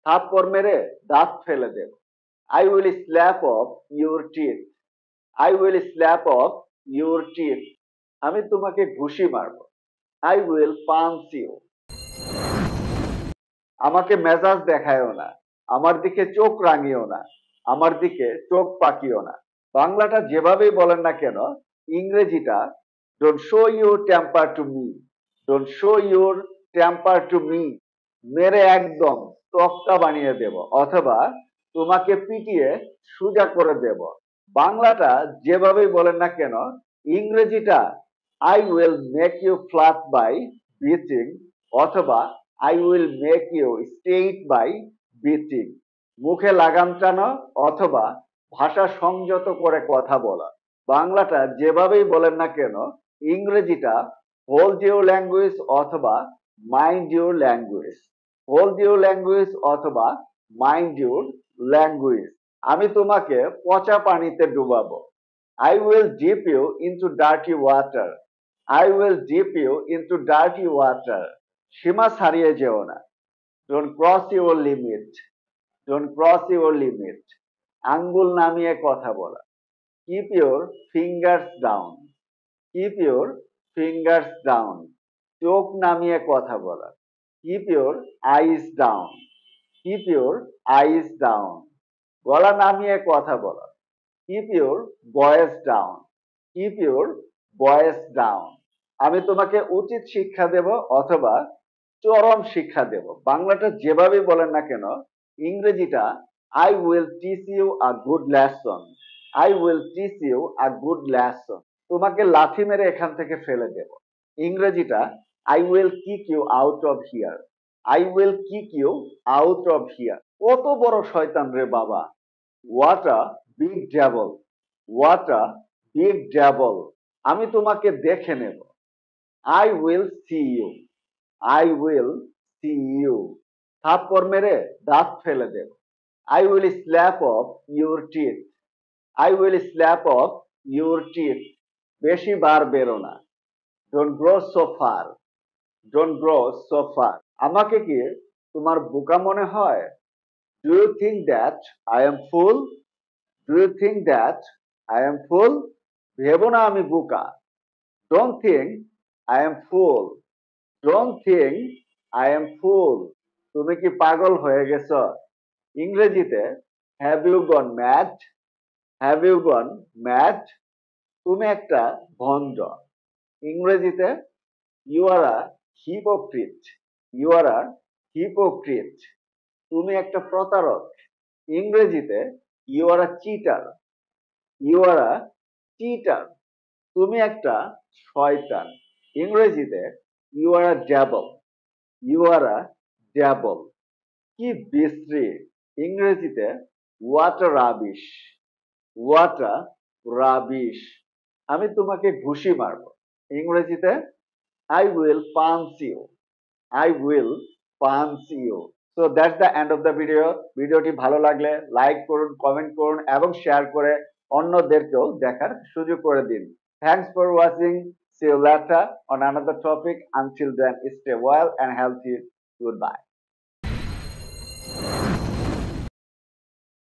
থাপ্পড় মেরে দাঁত ফেলে দেব। I will slap off your teeth. I will slap off your teeth. আমি তোমাকে ঘুষি মারবো। I will punch you. আমাকে মেজাজ দেখায়ও না, আমার দিকে চোখ রাঙিও না, আমার দিকে চোখ পাকিও না। বাংলাটা যেভাবেই বলেন না কেন, ইংরেজিটা don't show your temper to me, don't show your temper to me, মেরে একদম তক্তা বানিয়ে দেব, অথবা তোমাকে পিটিয়ে সোজা করে দেব। বাংলাটা যেভাবেই বলেন না কেন, ইংরেজিটা I will make you flat by beating, অথবা I will make you straight by beating. মুখে লাগাম টানো অথবা ভাষা সংযত করে কথা বলা। বাংলাটা যেভাবেই বলেন না কেন, ইংরেজিটা হোল্ড ইউর ল্যাঙ্গুয়েজ অথবা mind your language, hold your language অথবা মাইন্ড ইউর ল্যাঙ্গুয়েজ। আমি তোমাকে পচা পানিতে ডুবাবো। I will dip you into dirty water. I will dip you into dirty water. সীমা ছাড়িয়ে যেও না। Don't cross your limit, don't cross your limit. আঙ্গুল নামিয়ে কথা বলা। Keep your fingers down, keep your fingers down. চোখ নামিয়ে কথা বলা। Keep your eyes down, keep your eyes down. গলা নামিয়ে কথা বলা। Keep your voice down, keep your voice down. আমি তোমাকে উচিত শিক্ষা দেব অথবা চরম শিক্ষা দেব। বাংলাটা যেভাবেই বলেন না কেন, ইংরেজিটা I will teach you a good lesson, I will teach you a good lesson. তোমাকে লাথি মেরে এখান থেকে ফেলে দেব। ইংরেজিটা I will kick you out of here, I will kick you out of here. কত বড় শয়তান রে বাবা! What a big devil, what a big devil. আমি তোমাকে দেখে নেব। I will see you, I will see you. থাপ্পড় মেরে দাঁত ফেলে দেব। I will slap off your teeth, I will slap off your teeth. বেশি বার বেরো না। Don't grow so far, don't grow so far. আমাকে কি তোমার বোকা মনে হয়? Do you think that I am fool, do you think that I am fool? ভেবো না আমি বোকা। Don't think I am fool, don't think I am fool. তুমি কি পাগল হয়ে গেছো? ইংরেজিতে have you gone mad, have you gone mad. তুমি একটা ভণ্ড। ইংরেজিতে you are a hypocrite, you are a hypocrite. তুমি একটা প্রতারক। ইংরেজিতে you are a cheater, you are a cheater. তুমি একটা শয়তান। ইংরেজিতে you are a devil, you are a devil. কি বিশ্রী! ইংরেজিতে what a rubbish, what a rubbish. আমি তোমাকে ঘুষি মারবো। ইংরেজিতে I will punch you, I will punch you. So that's the end of the video. ভিডিওটি ভালো লাগলে লাইক করুন, কমেন্ট করুন এবং শেয়ার করে অন্যদেরকেও দেখার সুযোগ করে দিন। Thanks for watching. See you later on another topic. Until then, stay well and healthy. Goodbye.